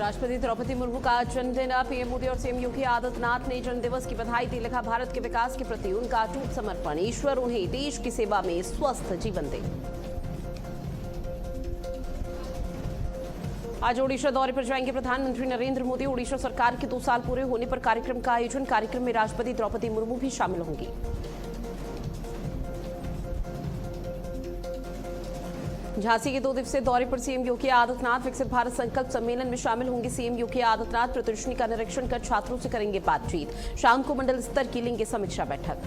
राष्ट्रपति द्रौपदी मुर्मू का जन्मदिन। पीएम मोदी और सीएम योगी आदित्यनाथ ने जन्मदिवस की बधाई दी। लिखा, भारत के विकास के प्रति उनका अटूट समर्पण, ईश्वर उन्हें देश की सेवा में स्वस्थ जीवन दे। आज ओडिशा दौरे पर जाएंगे प्रधानमंत्री नरेंद्र मोदी। ओडिशा सरकार के 2 साल पूरे होने पर कार्यक्रम का आयोजन। कार्यक्रम में राष्ट्रपति द्रौपदी मुर्मू भी शामिल होंगी। झांसी के 2 दिवसीय दौरे पर सीएम योगी आदित्यनाथ विकसित भारत संकल्प सम्मेलन में शामिल होंगे। सीएम योगी आदित्यनाथ प्रदर्शनी का निरीक्षण कर छात्रों से करेंगे बातचीत। शाम को मंडल स्तर की लेंगे समीक्षा बैठक।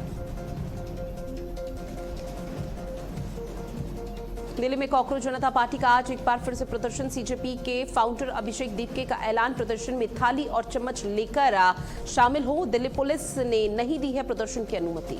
दिल्ली में कॉकरोच जनता पार्टी का आज एक बार फिर से प्रदर्शन। सीजेपी के फाउंडर अभिषेक दीपके का ऐलान, प्रदर्शन में थाली और चम्मच लेकर शामिल हो। दिल्ली पुलिस ने नहीं दी है प्रदर्शन की अनुमति।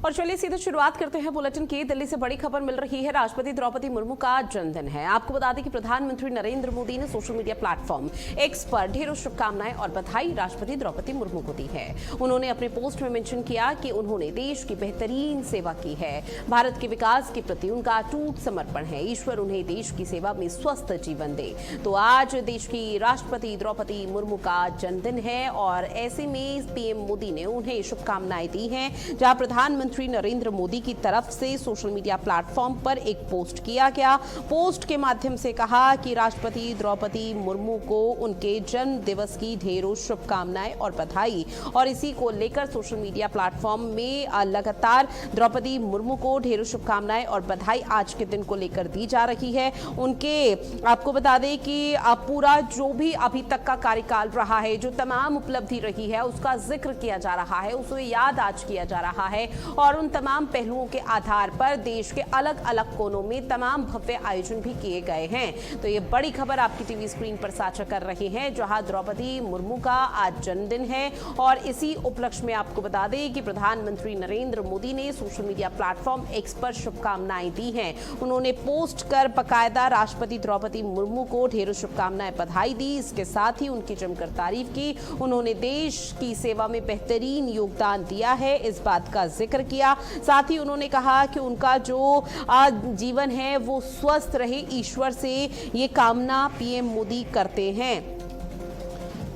और चलिए सीधे शुरुआत करते हैं बुलेटिन की। दिल्ली से बड़ी खबर मिल रही है। राष्ट्रपति द्रौपदी मुर्मू का जन्मदिन है। आपको बता दें कि प्रधानमंत्री नरेंद्र मोदी ने सोशल मीडिया प्लेटफॉर्म एक्स पर ढेरों शुभकामनाएं और बधाई राष्ट्रपति द्रौपदी मुर्मू को दी है। उन्होंने अपने पोस्ट में मेंशन किया कि उन्होंने देश की बेहतरीन सेवा की है। भारत के विकास के प्रति उनका अटूट समर्पण है। ईश्वर उन्हें देश की सेवा में स्वस्थ जीवन दे। तो आज देश की राष्ट्रपति द्रौपदी मुर्मू का जन्मदिन है और ऐसे में पीएम मोदी ने उन्हें शुभकामनाएं दी हैं। जहां प्रधानमंत्री नरेंद्र मोदी की तरफ से सोशल मीडिया प्लेटफॉर्म पर एक पोस्ट किया गया। पोस्ट के माध्यम से कहा कि राष्ट्रपति द्रौपदी मुर्मू को उनके जन्म दिवस की ढेरों शुभकामनाएं और बधाई। और इसी को लेकर सोशल मीडिया प्लेटफॉर्म में लगातार द्रौपदी मुर्मू को ढेरों शुभकामनाएं और बधाई आज के दिन को लेकर दी जा रही है। उनके आपको बता दें कि पूरा जो भी अभी तक का कार्यकाल रहा है, जो तमाम उपलब्धि रही है, उसका जिक्र किया जा रहा है, उसे याद आज किया जा रहा है। और उन तमाम पहलुओं के आधार पर देश के अलग अलग कोनों में तमाम भव्य आयोजन भी किए गए हैं। तो ये बड़ी खबर आपकी टीवी स्क्रीन पर साझा कर रहे हैं, जहां द्रौपदी मुर्मू का आज जन्मदिन है। और इसी उपलक्ष्य में आपको बता दें कि प्रधानमंत्री नरेंद्र मोदी ने सोशल मीडिया प्लेटफॉर्म एक्स पर शुभकामनाएं दी हैं। उन्होंने पोस्ट कर बाकायदा राष्ट्रपति द्रौपदी मुर्मू को ढेरों शुभकामनाएं बधाई दी। इसके साथ ही उनकी जमकर तारीफ की। उन्होंने देश की सेवा में बेहतरीन योगदान दिया है, इस बात का जिक्र किया। साथ ही उन्होंने कहा कि उनका जो जीवन है वो स्वस्थ रहे, ईश्वर से ये कामना पीएम मोदी करते हैं।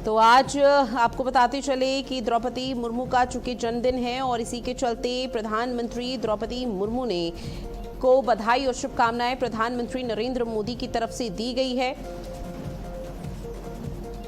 तो आज आपको बताते चले कि द्रौपदी मुर्मू का चूंकि जन्मदिन है और इसी के चलते प्रधानमंत्री द्रौपदी मुर्मू ने को बधाई और शुभकामनाएं प्रधानमंत्री नरेंद्र मोदी की तरफ से दी गई है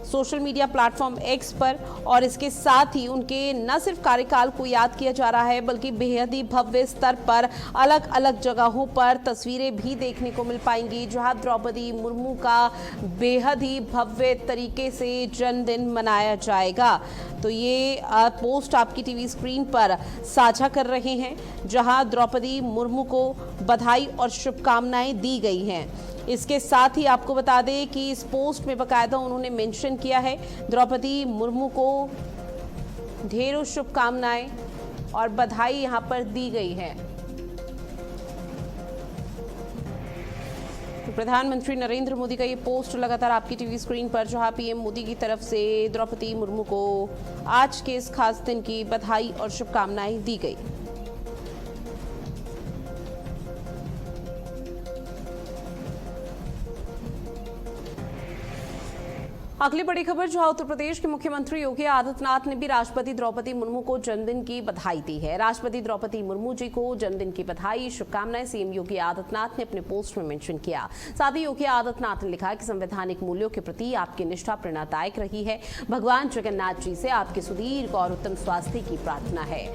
सोशल मीडिया प्लेटफॉर्म एक्स पर। और इसके साथ ही उनके न सिर्फ कार्यकाल को याद किया जा रहा है, बल्कि बेहद ही भव्य स्तर पर अलग अलग जगहों पर तस्वीरें भी देखने को मिल पाएंगी, जहां द्रौपदी मुर्मू का बेहद ही भव्य तरीके से जन्मदिन मनाया जाएगा। तो ये पोस्ट आपकी टीवी स्क्रीन पर साझा कर रहे हैं, जहां द्रौपदी मुर्मू को बधाई और शुभकामनाएं दी गई हैं। इसके साथ ही आपको बता दें कि इस पोस्ट में बाकायदा उन्होंने मेंशन किया है द्रौपदी मुर्मू को ढेरों शुभकामनाएं और बधाई यहां पर दी गई है। तो प्रधानमंत्री नरेंद्र मोदी का ये पोस्ट लगातार आपकी टीवी स्क्रीन पर, जहां पीएम मोदी की तरफ से द्रौपदी मुर्मू को आज के इस खास दिन की बधाई और शुभकामनाएं दी गई। अगली बड़ी खबर, जहां उत्तर प्रदेश के मुख्यमंत्री योगी आदित्यनाथ ने भी राष्ट्रपति द्रौपदी मुर्मू को जन्मदिन की बधाई दी है। राष्ट्रपति द्रौपदी मुर्मू जी को जन्मदिन की बधाई शुभकामनाएं सीएम योगी आदित्यनाथ ने अपने पोस्ट में मेंशन किया। साथ ही योगी आदित्यनाथ ने लिखा कि संवैधानिक मूल्यों के प्रति आपकी निष्ठा प्रेरणादायक रही है। भगवान जगन्नाथ जी से आपके सुदीर्घ और उत्तम स्वास्थ्य की प्रार्थना है।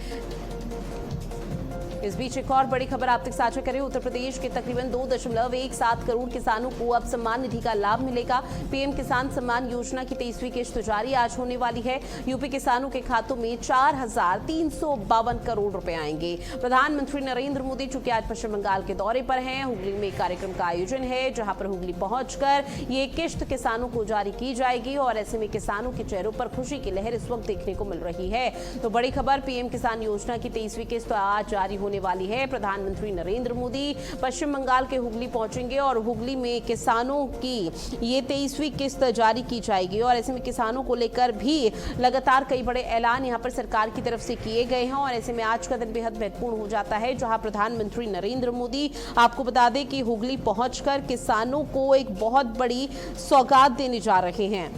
इस बीच एक और बड़ी खबर आप तक साझा करें। उत्तर प्रदेश के तकरीबन 2.17 करोड़ किसानों को अब सम्मान निधि का लाभ मिलेगा। पीएम किसान सम्मान योजना की 23वीं किश्त जारी आज होने वाली है। यूपी किसानों के खातों में 4,352 करोड़ रुपए आएंगे। प्रधानमंत्री नरेंद्र मोदी चूंकि आज पश्चिम बंगाल के दौरे पर हैं, हुगली में कार्यक्रम का आयोजन है, जहां पर हुगली पहुंचकर ये किश्त किसानों को जारी की जाएगी। और ऐसे में किसानों के चेहरों पर खुशी की लहर इस वक्त देखने को मिल रही है। तो बड़ी खबर, पीएम किसान योजना की 23वीं किस्त आज जारी होने होने वाली है। प्रधानमंत्री नरेंद्र मोदी पश्चिम बंगाल के हुगली पहुंचेंगे और हुगली में किसानों की ये 23वीं किस्त जारी की जाएगी और ऐसे में किसानों को लेकर भी लगातार कई बड़े ऐलान यहां पर सरकार की तरफ से किए गए हैं और ऐसे में आज का दिन बेहद महत्वपूर्ण हो जाता है, जहां प्रधानमंत्री नरेंद्र मोदी आपको बता दें कि हुगली पहुंचकर किसानों को एक बहुत बड़ी सौगात देने जा रहे हैं।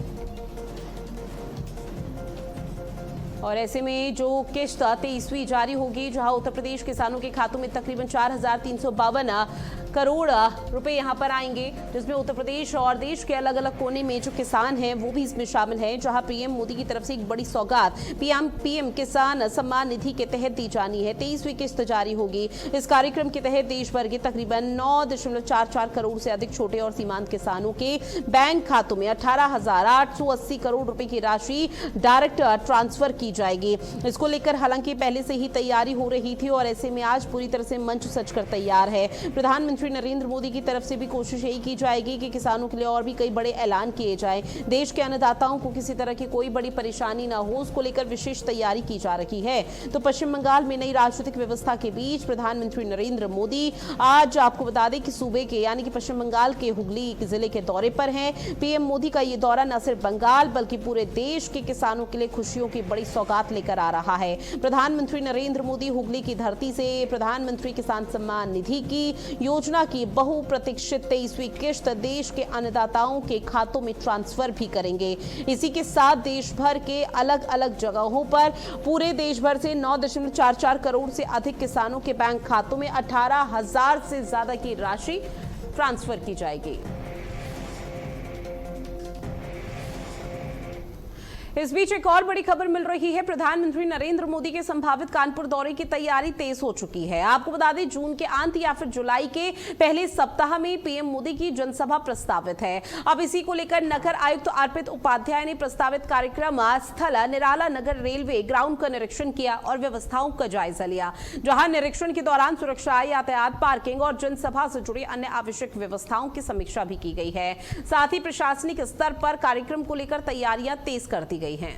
और ऐसे में जो किस्त 23वीं जारी होगी, जहां उत्तर प्रदेश किसानों के खातों में तकरीबन 4,352 करोड़ रुपए यहां पर आएंगे, जिसमें उत्तर प्रदेश और देश के अलग अलग कोने में जो किसान हैं वो भी इसमें शामिल हैं। जहां पीएम मोदी की तरफ से एक बड़ी सौगात पीएम किसान सम्मान निधि के तहत दी जानी है। 23वीं किस्त जारी होगी। इस कार्यक्रम के तहत देश भर के तकरीबन 9.44 करोड़ से अधिक छोटे और सीमांत किसानों के बैंक खातों में 18,880 करोड़ रुपए की राशि डायरेक्ट ट्रांसफर की जाएगी। इसको लेकर हालांकि पहले से ही तैयारी हो रही थी और ऐसे में आज पूरी तरह से मंच सजकर तैयार है। प्रधानमंत्री नरेंद्र मोदी की तरफ से भी कोशिश यही की जाएगी कि किसानों के लिए और भी कई बड़े ऐलान किए जाएं। देश के अन्नदाताओं को किसी तरह की कोई बड़ी परेशानी ना हो, उसको लेकर विशेष तैयारी की जा रही है। तो पश्चिम बंगाल में नई राजनीतिक व्यवस्था के बीच प्रधानमंत्री नरेंद्र मोदी आज आपको बता दें कि सूबे के यानी कि पश्चिम बंगाल के हुगली जिले के दौरे पर हैं। पीएम मोदी का ये दौरा न सिर्फ बंगाल बल्कि पूरे देश के किसानों के लिए खुशियों की बड़ी सौगात लेकर आ रहा है। प्रधानमंत्री नरेंद्र मोदी हुगली की धरती से प्रधानमंत्री किसान सम्मान निधि की योजना की बहुप्रतीक्षित 23वीं किस्त देश के अन्नदाताओं के खातों में ट्रांसफर भी करेंगे। इसी के साथ देश भर के अलग अलग जगहों पर पूरे देश भर से 9.44 करोड़ से अधिक किसानों के बैंक खातों में 18,000 से ज्यादा की राशि ट्रांसफर की जाएगी। इस बीच एक और बड़ी खबर मिल रही है। प्रधानमंत्री नरेंद्र मोदी के संभावित कानपुर दौरे की तैयारी तेज हो चुकी है। आपको बता दें जून के अंत या फिर जुलाई के पहले सप्ताह में पीएम मोदी की जनसभा प्रस्तावित है। अब इसी को लेकर नगर आयुक्त अर्पित उपाध्याय ने प्रस्तावित कार्यक्रम स्थल निराला नगर रेलवे ग्राउंड का निरीक्षण किया और व्यवस्थाओं का जायजा लिया, जहां निरीक्षण के दौरान सुरक्षा, यातायात, पार्किंग और जनसभा से जुड़ी अन्य आवश्यक व्यवस्थाओं की समीक्षा भी की गई है। साथ ही प्रशासनिक स्तर पर कार्यक्रम को लेकर तैयारियां तेज कर दी गई हैं।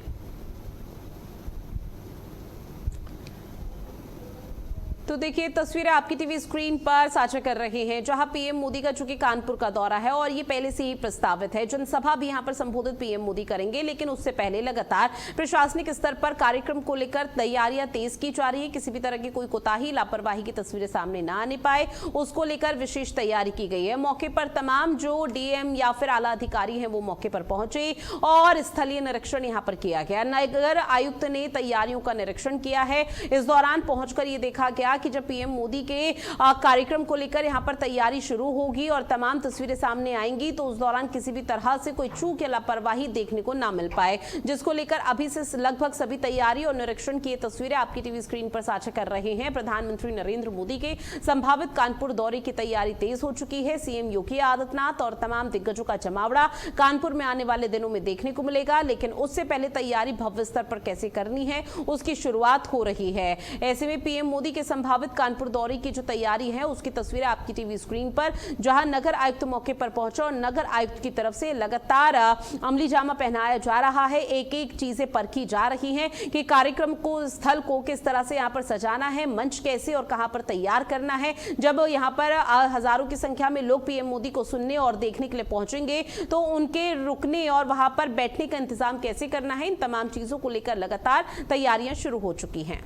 तो देखिए तस्वीरें आपकी टीवी स्क्रीन पर साझा कर रहे हैं, जहां पीएम मोदी का चूंकि कानपुर का दौरा है और ये पहले से ही प्रस्तावित है। जनसभा भी यहां पर संबोधित पीएम मोदी करेंगे, लेकिन उससे पहले लगातार प्रशासनिक स्तर पर कार्यक्रम को लेकर तैयारियां तेज की जा रही है। किसी भी तरह की कोई कोताही, लापरवाही की तस्वीरें सामने ना आने पाए, उसको लेकर विशेष तैयारी की गई है। मौके पर तमाम जो डीएम या फिर आला अधिकारी हैं वो मौके पर पहुंचे और स्थलीय निरीक्षण यहां पर किया गया। नगर आयुक्त ने तैयारियों का निरीक्षण किया है। इस दौरान पहुंचकर ये देखा गया कि जब पीएम मोदी के कार्यक्रम को लेकर यहां पर तैयारी शुरू होगी और तमाम तस्वीरें सामने आएंगी, तो उस दौरान किसी भी तरह से कोई चूक या लापरवाही देखने को ना मिल पाए, जिसको लेकर अभी से लगभग सभी तैयारी और निरीक्षण की तस्वीरें आपकी टीवी स्क्रीन पर साझा कर रहे हैं। प्रधानमंत्री नरेंद्र मोदी के संभावित कानपुर दौरे की तैयारी तेज हो चुकी है। सीएम योगी आदित्यनाथ और तमाम दिग्गजों का जमावड़ा कानपुर में आने वाले दिनों में देखने को मिलेगा, लेकिन उससे पहले तैयारी भव्य स्तर पर कैसे करनी है उसकी शुरुआत हो रही है। ऐसे में पीएम मोदी के संभावित कानपुर दौरे की जो तैयारी है उसकी तस्वीरें आपकी टीवी स्क्रीन पर, जहां नगर आयुक्त मौके पर पहुंचा और नगर आयुक्त की तरफ से लगातार अमली जामा पहनाया जा रहा है। एक एक चीजें परखी जा रही हैं कि कार्यक्रम को, स्थल को किस तरह से यहां पर सजाना है, मंच कैसे और कहां पर तैयार करना है। जब यहां पर हजारों की संख्या में लोग पीएम मोदी को सुनने और देखने के लिए पहुंचेंगे, तो उनके रुकने और वहां पर बैठने का इंतजाम कैसे करना है, इन तमाम चीजों को लेकर लगातार तैयारियां शुरू हो चुकी हैं।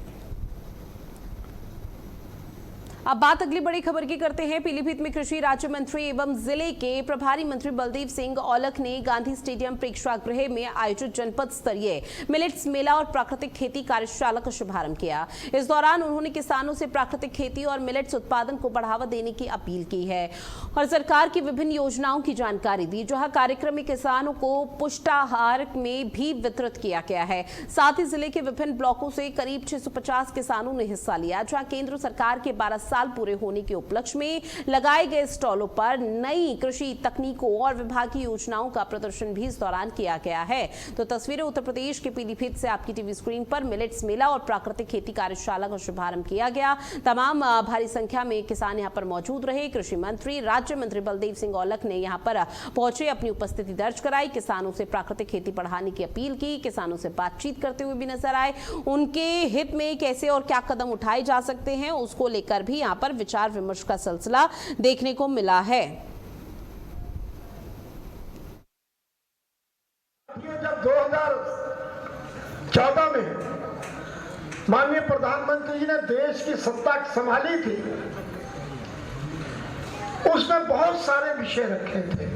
अब बात अगली बड़ी खबर की करते हैं। पीलीभीत में कृषि राज्य मंत्री एवं जिले के प्रभारी मंत्री बलदेव सिंह औलख ने गांधी स्टेडियम प्रेक्षागृह में आयोजित जनपद स्तरीय मिलेट्स मेला और प्राकृतिक खेती कार्यशाला का शुभारंभ किया। इस दौरान उन्होंने किसानों से प्राकृतिक खेती और मिलेट्स उत्पादन को बढ़ावा देने की अपील की है और सरकार की विभिन्न योजनाओं की जानकारी दी, जहां कार्यक्रम में किसानों को पुष्टाहार में भी वितरित किया गया है। साथ ही जिले के विभिन्न ब्लॉकों से करीब 650 किसानों ने हिस्सा लिया, जहां केंद्र सरकार के 12 साल साल पूरे होने के उपलक्ष्य में लगाए गए स्टॉलों पर नई कृषि तकनीकों और विभागीय योजनाओं का प्रदर्शन भी इस दौरान किया गया है। तो तस्वीरें उत्तर प्रदेश के पीलीभीत से आपकी टीवी स्क्रीन पर मिलेट्स मेला और प्राकृतिक खेती कार्यशाला का शुभारंभ किया गया। तमाम भारी संख्या में किसान यहां पर मौजूद रहे। कृषि मंत्री राज्य मंत्री बलदेव सिंह औलख ने यहां पर पहुंचे, अपनी उपस्थिति दर्ज कराई, किसानों से प्राकृतिक खेती बढ़ाने की अपील की, किसानों से बातचीत करते हुए भी नजर आए। उनके हित में कैसे और क्या कदम उठाए जा सकते हैं उसको लेकर भी यहां पर विचार विमर्श का सिलसिला देखने को मिला है। जब 2014 में माननीय प्रधानमंत्री जी ने देश की सत्ता संभाली थी, उसमें बहुत सारे विषय रखे थे,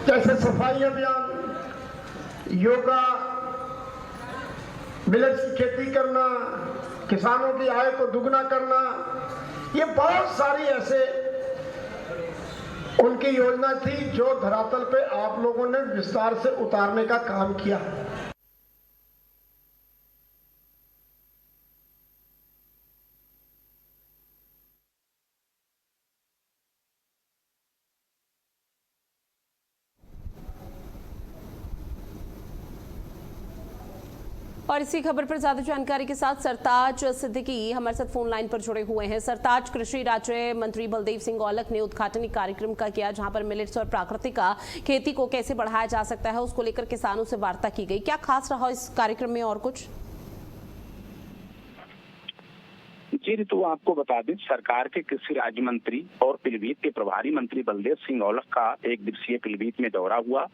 जैसे सफाई अभियान, योगा, मिलेट्स की खेती करना, किसानों की आय को दुगना करना, ये बहुत सारी ऐसे उनकी योजना थी जो धरातल पे आप लोगों ने विस्तार से उतारने का काम किया। और इसी खबर पर ज्यादा जानकारी के साथ सरताज सिद्दीकी हमारे साथ फोन लाइन पर जुड़े हुए हैं। सरताज, कृषि राज्य मंत्री बलदेव सिंह औलख ने उद्घाटन कार्यक्रम का किया, जहां पर मिलेट्स और प्राकृतिक खेती को कैसे बढ़ाया जा सकता है उसको लेकर किसानों से वार्ता की गई। क्या खास रहा इस कार्यक्रम में और कुछ? जी ऋतु, आपको बता दें, सरकार के कृषि राज्य मंत्री और पीलीभीत के प्रभारी मंत्री बलदेव सिंह औलख का एक दिवसीय पीलीभीत में दौरा हुआ,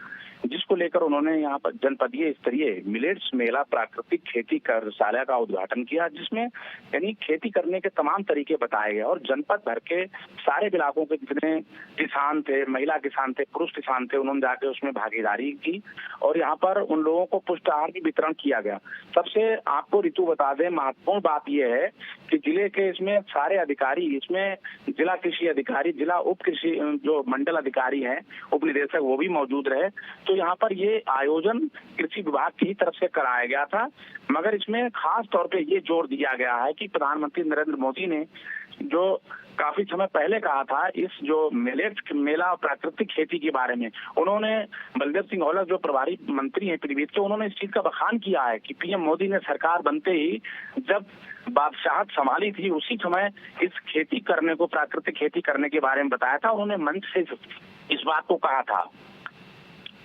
जिसको लेकर उन्होंने यहाँ पर जनपदीय स्तरीय मिलेट्स मेला प्राकृतिक खेती कार्यशाला का उद्घाटन किया, जिसमें यानी खेती करने के तमाम तरीके बताए गए और जनपद भर के सारे इलाकों के जितने किसान थे, महिला किसान थे, पुरुष किसान थे, उन्होंने जाके उसमें भागीदारी की और यहाँ पर उन लोगों को पुष्ट आहार भी वितरण किया गया। सबसे आपको ऋतु बता दें, महत्वपूर्ण बात यह है कि जिले के इसमें सारे अधिकारी, इसमें जिला कृषि अधिकारी, जिला उप कृषि जो मंडल अधिकारी हैं, उप निदेशक, वो भी मौजूद रहे। तो यहाँ पर ये आयोजन कृषि विभाग की तरफ से कराया गया था, मगर इसमें खास तौर पे ये जोर दिया गया है कि प्रधानमंत्री नरेंद्र मोदी ने जो काफी समय पहले कहा था, इस जो मिलेट्स मेला और प्राकृतिक खेती के बारे में, उन्होंने बलदेव सिंह औलख जो प्रभारी मंत्री हैं पीलीभीत के, उन्होंने इस चीज का बखान किया है कि पीएम मोदी ने सरकार बनते ही जब बादशाहत संभाली थी, उसी समय इस खेती करने को, प्राकृतिक खेती करने के बारे में बताया था। उन्होंने मंच से इस बात को कहा था।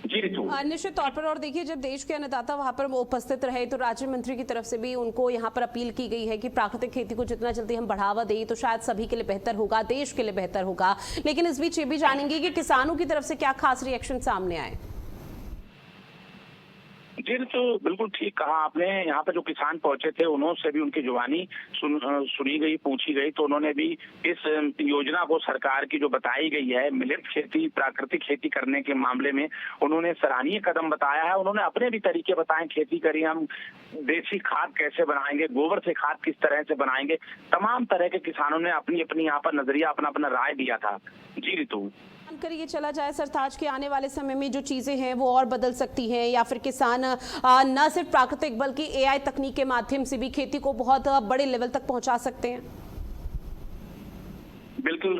जी ऋतु, निश्चित तौर पर। और देखिए, जब देश के अन्नदाता वहां पर उपस्थित रहे तो राज्य मंत्री की तरफ से भी उनको यहां पर अपील की गई है कि प्राकृतिक खेती को जितना जल्दी हम बढ़ावा दें तो शायद सभी के लिए बेहतर होगा, देश के लिए बेहतर होगा। लेकिन इस बीच ये भी जानेंगे कि किसानों की तरफ से क्या खास रिएक्शन सामने आए। जी तो बिल्कुल ठीक कहा आपने। यहाँ पे जो किसान पहुंचे थे, उन्होंने भी उनकी जुबानी सुनी गई, पूछी गई, तो उन्होंने भी इस योजना को, सरकार की जो बताई गई है मिलेट खेती, प्राकृतिक खेती करने के मामले में, उन्होंने सराहनीय कदम बताया है। उन्होंने अपने भी तरीके बताए, खेती करिए, हम देसी खाद कैसे बनाएंगे, गोबर से खाद किस तरह से बनाएंगे, तमाम तरह के किसानों ने अपनी अपनी यहाँ पर नजरिया, अपना अपना राय दिया था। जी ऋतु, ये चला जाए सरताज के आने वाले समय में जो चीजें हैं वो और बदल सकती हैं, या फिर किसान न सिर्फ प्राकृतिक बल्कि एआई तकनीक के माध्यम से भी खेती को बहुत बड़े लेवल तक पहुंचा सकते हैं? बिल्कुल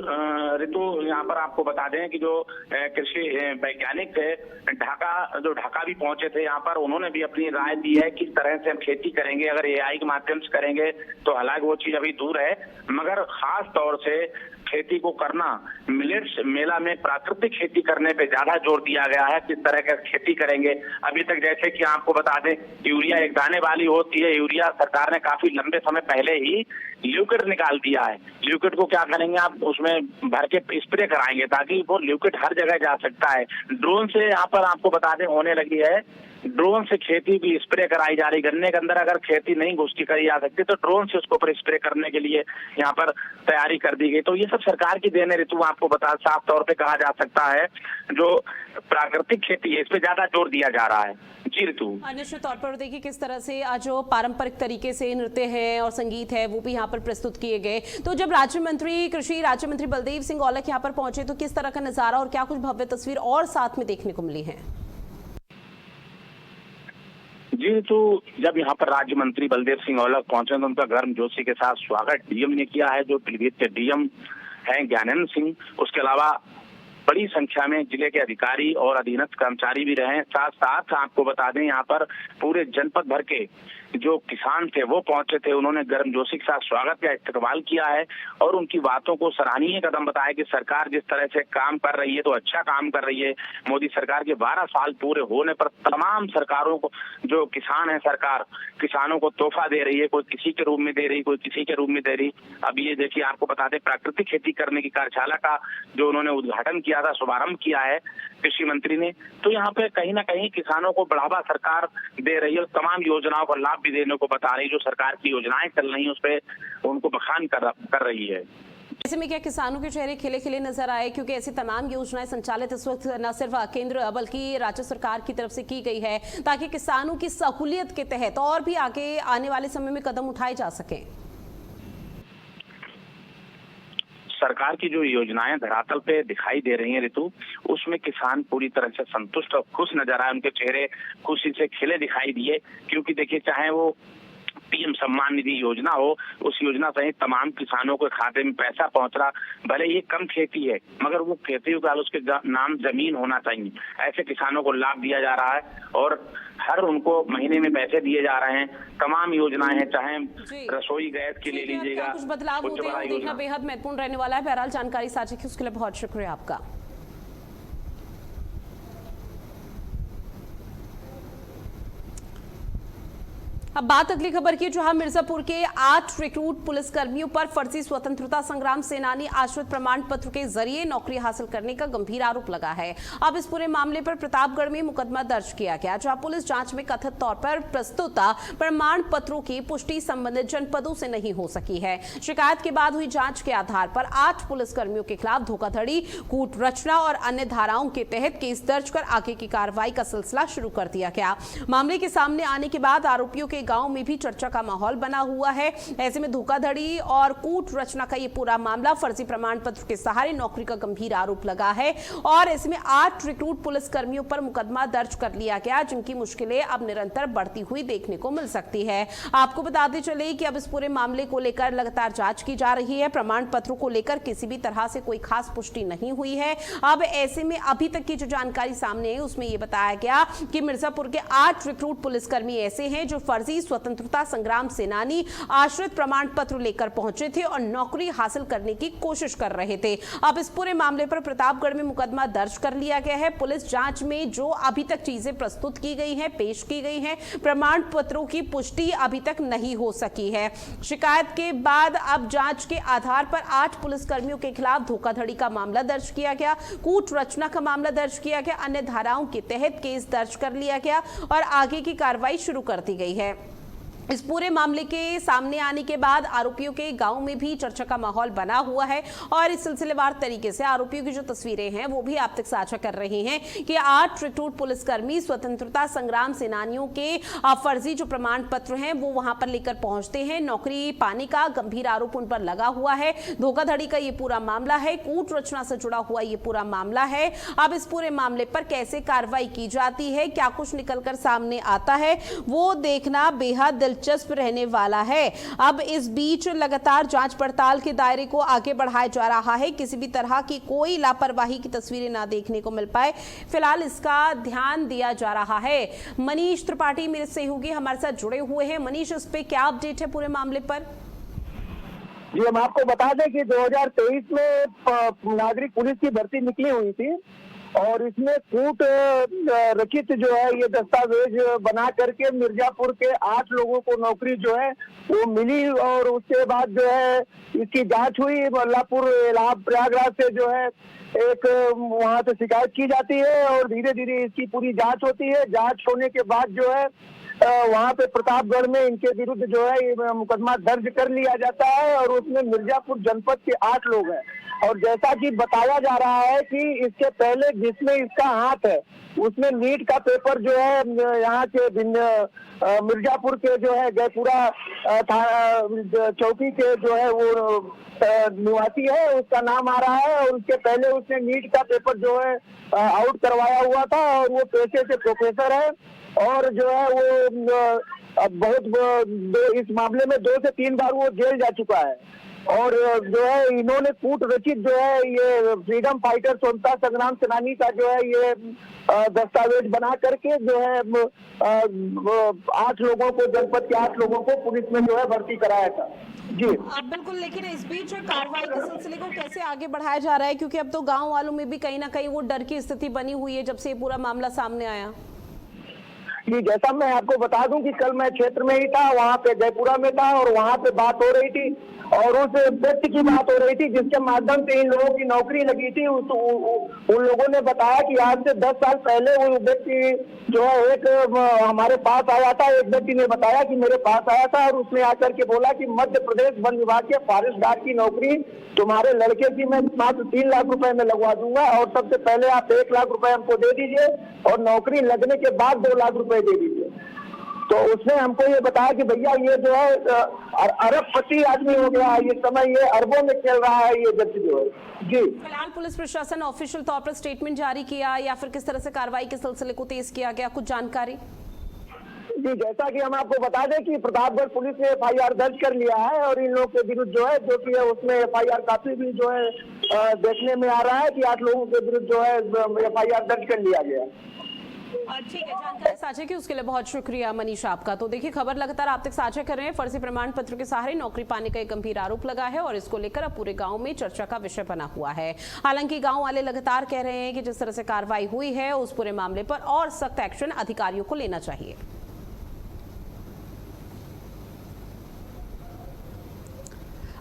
ऋतु, यहाँ पर आपको बता दें कि जो कृषि वैज्ञानिक ढाका भी पहुंचे थे यहाँ पर, उन्होंने भी अपनी राय दी है किस तरह से हम खेती करेंगे। अगर एआई के माध्यम से करेंगे तो हालांकि वो चीज अभी दूर है, मगर खास तौर से खेती को करना, मिलेट्स मेला में प्राकृतिक खेती करने पे ज्यादा जोर दिया गया है। किस तरह का खेती करेंगे, अभी तक जैसे कि आपको बता दें, यूरिया एक दाने वाली होती है, यूरिया सरकार ने काफी लंबे समय पहले ही ल्यूकेट निकाल दिया है। ल्यूकेट को क्या करेंगे, आप उसमें भर के स्प्रे कराएंगे ताकि वो ल्यूकेट हर जगह जा सकता है। ड्रोन से यहाँ पर आपको बता दें होने लगी है, ड्रोन से खेती भी स्प्रे कराई जा रही। गन्ने के अंदर अगर खेती नहीं घुसकी करी जा सकती तो ड्रोन से उसको ऊपर स्प्रे करने के लिए यहाँ पर तैयारी कर दी गई। तो ये सब सरकार की देन है ऋतु, आपको बता, साफ तौर पे कहा जा सकता है जो प्राकृतिक खेती है इस पे ज्यादा जोर दिया जा रहा है। जी ऋतु, निश्चित तौर पर देखिए किस तरह से आज जो पारंपरिक तरीके से नृत्य है और संगीत है वो भी यहाँ पर प्रस्तुत किए गए। तो जब कृषि राज्य मंत्री बलदेव सिंह औलख यहाँ पर पहुंचे तो किस तरह का नजारा और क्या कुछ भव्य तस्वीर और साथ में देखने को मिली है? जी, तो जब यहाँ पर राज्य मंत्री बलदेव सिंह औलख पहुंचे तो उनका गर्मजोशी के साथ स्वागत डीएम ने किया है, जो पीलीभीत के डीएम हैं ज्ञानेंद्र सिंह। उसके अलावा बड़ी संख्या में जिले के अधिकारी और अधीनस्थ कर्मचारी भी रहे। साथ साथ आपको बता दें, यहाँ पर पूरे जनपद भर के जो किसान थे वो पहुंचे थे। उन्होंने गर्मजोशी के साथ स्वागत का इस्तकबाल किया है और उनकी बातों को सराहनीय कदम बताया कि सरकार जिस तरह से काम कर रही है तो अच्छा काम कर रही है। मोदी सरकार के 12 साल पूरे होने पर तमाम सरकारों को, जो किसान है, सरकार किसानों को तोहफा दे रही है, कोई किसी के रूप में दे रही, कोई किसी के रूप में दे रही। अब ये देखिए, आपको बता दें, प्राकृतिक खेती करने की कार्यशाला का जो उन्होंने उद्घाटन किया था, शुभारंभ किया है कृषि मंत्री ने, तो यहाँ पे कहीं ना कहीं किसानों को बढ़ावा सरकार दे रही है और तमाम योजनाओं का लाभ भी देने को बता रही है। जो सरकार की योजनाएं चल रही है उस पर उनको बखान कर रही है। ऐसे में क्या किसानों के चेहरे खिले खिले नजर आए, क्योंकि ऐसी तमाम योजनाएं संचालित इस वक्त न सिर्फ केंद्र बल्कि राज्य सरकार की तरफ से की गई है ताकि किसानों की सहूलियत के तहत और भी आगे आने वाले समय में कदम उठाए जा सके। सरकार की जो योजनाएं धरातल पे दिखाई दे रही हैं ऋतु, उसमें किसान पूरी तरह से संतुष्ट और खुश नजर आए। उनके चेहरे खुशी से खिले दिखाई दिए, क्योंकि देखिए, चाहे वो पीएम सम्मान निधि योजना हो, उस योजना सहित तमाम किसानों के खाते में पैसा पहुंच रहा। भले ये कम खेती है मगर वो खेती का उसके नाम जमीन होना चाहिए, ऐसे किसानों को लाभ दिया जा रहा है और हर उनको महीने में पैसे दिए जा रहे हैं। तमाम योजनाएं हैं, चाहे रसोई गैस की ले लीजिएगा, कुछ बदलाव होते हैं देखना बेहद महत्वपूर्ण रहने वाला है। बहरहाल जानकारी साझा की उसके लिए बहुत शुक्रिया आपका। अब बात अगली खबर की, जहां मिर्जापुर के 8 रिक्रूट पुलिसकर्मियों पर फर्जी स्वतंत्रता संग्राम सेनानी आश्रित प्रमाण पत्र के जरिए नौकरी हासिल करने का गंभीर आरोप लगा है। अब इस पूरे मामले पर प्रतापगढ़ में मुकदमा दर्ज किया गया, जहां पुलिस जांच में कथित तौर पर प्रस्तुत प्रमाण पत्रों की पुष्टि संबंधित जनपदों से नहीं हो सकी है। शिकायत के बाद हुई जांच के आधार पर 8 पुलिसकर्मियों के खिलाफ धोखाधड़ी, कूट रचना और अन्य धाराओं के तहत केस दर्ज कर आगे की कार्रवाई का सिलसिला शुरू कर दिया गया। मामले के सामने आने के बाद आरोपियों के गांव में भी चर्चा का माहौल बना हुआ है। ऐसे में धोखाधड़ी और कूट रचना का ये पूरा मामला, फर्जी प्रमाण पत्र के सहारे नौकरी का गंभीर आरोप लगा है और ऐसे में 8 रिक्रूट पुलिस कर्मियों पर मुकदमा दर्ज कर लिया गया, जिनकी मुश्किलें अब निरंतर बढ़ती हुई देखने को मिल सकती है। आपको बताते चले कि अब इस पूरे मामले को लेकर लगातार जांच की जा रही है। प्रमाण पत्रों को लेकर किसी भी तरह से कोई खास पुष्टि नहीं हुई है। अब ऐसे में अभी तक की जो जानकारी सामने है उसमें यह बताया गया कि मिर्जापुर के 8 रिक्रूट पुलिसकर्मी ऐसे हैं जो फर्जी स्वतंत्रता संग्राम सेनानी आश्रित प्रमाण पत्र लेकर पहुंचे थे और नौकरी हासिल करने की कोशिश कर रहे थे। अब इस पूरे मामले पर प्रतापगढ़ में मुकदमा दर्ज कर लिया गया है। पुलिस जांच में जो अभी तक चीजें प्रस्तुत की गई हैं, पेश की गई हैं, प्रमाण पत्रों की पुष्टि अभी तक नहीं हो सकी है। शिकायत के बाद अब जांच के आधार पर 8 पुलिसकर्मियों के खिलाफ धोखाधड़ी का मामला दर्ज किया गया, कूट रचना का मामला दर्ज किया गया, अन्य धाराओं के तहत केस दर्ज कर लिया गया और आगे की कार्रवाई शुरू कर दी गई है। इस पूरे मामले के सामने आने के बाद आरोपियों के गांव में भी चर्चा का माहौल बना हुआ है और इस सिलसिलेवार तरीके से आरोपियों की जो तस्वीरें हैं वो भी आप तक साझा कर रहे हैं कि 8 रिक्रूट पुलिसकर्मी स्वतंत्रता संग्राम सेनानियों के फर्जी जो प्रमाण पत्र हैं वो वहां पर लेकर पहुंचते हैं। नौकरी पाने का गंभीर आरोप उन पर लगा हुआ है। धोखाधड़ी का ये पूरा मामला है, कूट रचना से जुड़ा हुआ ये पूरा मामला है। अब इस पूरे मामले पर कैसे कार्रवाई की जाती है, क्या कुछ निकलकर सामने आता है, वो देखना बेहद दिलचस्प रहने वाला है। अब इस बीच लगातार जांच पड़ताल के दायरे को आगे बढ़ाया जा रहा है, किसी भी तरह की कोई लापरवाही की तस्वीरें ना देखने को मिल पाए, फिलहाल इसका ध्यान दिया जा रहा है। मनीष त्रिपाठी मेरे सहयोगी हमारे साथ जुड़े हुए हैं। मनीष, इस पे क्या अपडेट है पूरे मामले पर? जी, हम आपको बता दें कि 2023 में नागरिक पुलिस की भर्ती निकली हुई थी और इसमें कूट रचित जो है ये दस्तावेज बना करके मिर्जापुर के 8 लोगों को नौकरी जो है वो मिली और उसके बाद जो है इसकी जांच हुई। बल्लापुर प्रयागराज से जो है एक वहां से शिकायत की जाती है और धीरे धीरे इसकी पूरी जांच होती है। जांच होने के बाद जो है वहां पे प्रतापगढ़ में इनके विरुद्ध जो है मुकदमा दर्ज कर लिया जाता है और उसमें मिर्जापुर जनपद के 8 लोग हैं और जैसा कि बताया जा रहा है कि इसके पहले जिसमें इसका हाथ है उसने नीट का पेपर जो है यहाँ के मिर्जापुर के जो है गैपुरा चौकी के जो है वो निवासी है, उसका नाम आ रहा है। और उसके पहले उसने नीट का पेपर जो है आउट करवाया हुआ था और वो पेशे से प्रोफेसर है और जो है वो इस मामले में 2 से 3 बार वो जेल जा चुका है। और जो है इन्होंने कूट रचित जो है ये फ्रीडम फाइटर स्वतंत्रता संग्राम सेनानी का जो है ये दस्तावेज बना करके जो है 8 लोगों को, जनपद के 8 लोगों को पुलिस में जो है भर्ती कराया था। जी बिल्कुल, लेकिन इस बीच कार्रवाई के सिलसिले को कैसे आगे बढ़ाया जा रहा है, क्योंकि अब तो गांव वालों में भी कहीं ना कहीं वो डर की स्थिति बनी हुई है जब से ये पूरा मामला सामने आया। जी, जैसा मैं आपको बता दूं कि कल मैं क्षेत्र में ही था, वहाँ पे जयपुरा में था और वहाँ पे बात हो रही थी और उस व्यक्ति की बात हो रही थी जिसके माध्यम से इन लोगों की नौकरी लगी थी। उन लोगों ने बताया कि आज से 10 साल पहले वो व्यक्ति जो है एक हमारे पास आया था। एक व्यक्ति ने बताया कि मेरे पास आया था और उसने आकर के बोला कि मध्य प्रदेश वन विभाग के फॉरेस्ट गार्ड की नौकरी तुम्हारे लड़के की मैं मात्र 3 लाख रुपए में लगवा दूंगा और सबसे पहले आप 1 लाख रुपए हमको दे दीजिए और नौकरी लगने के बाद 2 लाख रुपए दे दीजिए। तो उसने हमको ये बताया कि भैया ये जो है अरबपति आदमी हो गया है, ये समय ये अरबों में खेल रहा है ये व्यक्ति जो है। जी, फिलहाल पुलिस प्रशासन ऑफिशियल तौर पर स्टेटमेंट जारी किया या फिर किस तरह से कार्रवाई के सिलसिले को तेज किया गया, कुछ जानकारी? जी, जैसा कि हम आपको बता दें कि प्रतापगढ़ पुलिस ने FIR दर्ज कर लिया है और इन लोगों के विरुद्ध जो है उसमें FIR काफी भी जो है देखने में आ रहा है कि 8 लोगों के विरुद्ध जो है FIR दर्ज कर लिया गया। ठीक है, जानकारी साझा की उसके लिए बहुत शुक्रिया मनीष आपका। तो देखिए, खबर लगातार आप तक साझा कर रहे हैं। फर्जी प्रमाण पत्र के सहारे नौकरी पाने का एक गंभीर आरोप लगा है और इसको लेकर अब पूरे गांव में चर्चा का विषय बना हुआ है। हालांकि गांव वाले लगातार कह रहे हैं कि जिस तरह से कार्रवाई हुई है उस पूरे मामले पर और सख्त एक्शन अधिकारियों को लेना चाहिए।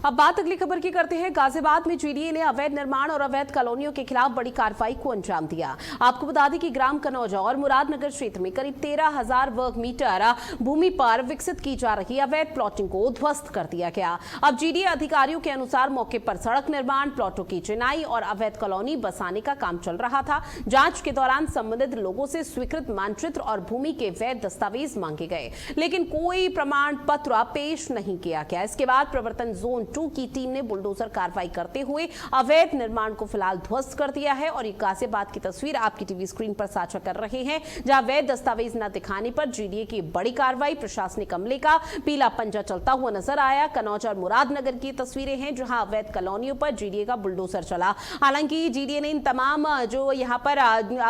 अब बात अगली खबर की करते हैं। गाजियाबाद में जीडीए ने अवैध निर्माण और अवैध कॉलोनियों के खिलाफ बड़ी कार्रवाई को अंजाम दिया। आपको बता दें कि ग्राम कनौजा और मुरादनगर क्षेत्र में करीब 13,000 वर्ग मीटर भूमि पर विकसित की जा रही अवैध प्लॉटिंग को ध्वस्त कर दिया गया। अब जीडीए अधिकारियों के अनुसार मौके पर सड़क निर्माण, प्लॉटों की चिनाई और अवैध कॉलोनी बसाने का काम चल रहा था। जांच के दौरान संबंधित लोगों से स्वीकृत मानचित्र और भूमि के वैध दस्तावेज मांगे गए, लेकिन कोई प्रमाण पत्र पेश नहीं किया गया। इसके बाद प्रवर्तन जोन 2 की टीम ने बुलडोजर कार्रवाई करते हुए अवैध निर्माण को फिलहाल ध्वस्त कर दिया है। और ये गाजियाबाद की तस्वीर आपकी टीवी स्क्रीन पर साझा कर रहे हैं, जहां अवैध दस्तावेज न दिखाने पर जीडीए की बड़ी कार्रवाई, प्रशासनिक अमले का पीला पंजा चलता हुआ नजर आया। कनौज और मुरादनगर की तस्वीरें हैं जहां अवैध कॉलोनियों पर जीडीए का बुलडोजर चला। हालांकि जीडीए ने इन तमाम जो यहाँ पर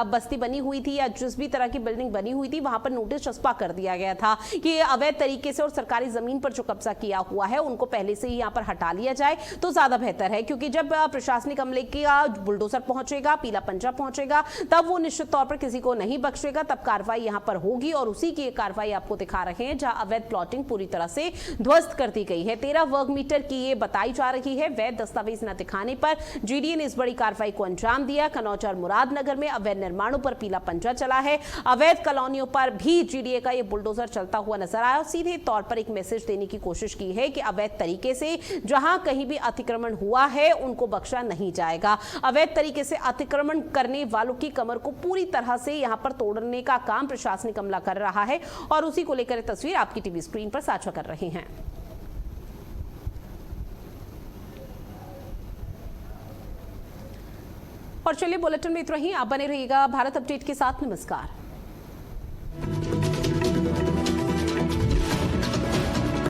बस्ती बनी हुई थी या जिस भी तरह की बिल्डिंग बनी हुई थी वहां पर नोटिस चस्पा कर दिया गया था कि अवैध तरीके से और सरकारी जमीन पर जो कब्जा किया हुआ है उनको पहले से ही यहाँ पर हटा लिया जाए तो ज्यादा बेहतर है, क्योंकि जब प्रशासनिक अमले का बुलडोजर पहुंचेगा, पीला पंजा पहुंचेगा, तब वो निश्चित तौर पर किसी को नहीं बख्शेगा। तब कार्रवाई यहां पर होगी और उसी की कार्रवाई आपको दिखा रहे हैं जहां अवैध प्लॉटिंग पूरी तरह से ध्वस्त कर दी गई है। 13 वर्ग मीटर की ये बताई जा रही है। वैध दस्तावेज न दिखाने पर जीडीए ने इस बड़ी कार्रवाई को अंजाम दिया। कनौज और मुरादनगर में अवैध निर्माणों पर पीला पंजा चला है। अवैध कॉलोनियों पर भी जीडीए का यह बुलडोजर चलता हुआ नजर आया और सीधे तौर पर एक मैसेज देने की कोशिश की है कि अवैध तरीके से जहां कहीं भी अतिक्रमण हुआ है उनको बख्शा नहीं जाएगा। अवैध तरीके से अतिक्रमण करने वालों की कमर को पूरी तरह से यहां पर तोड़ने का काम प्रशासनिक अमला कर रहा है और उसी को लेकर तस्वीर आपकी टीवी स्क्रीन पर साझा कर रहे हैं। और चलिए, बुलेटिन में इतना ही। आप बने रहिएगा भारत अपडेट के साथ। नमस्कार।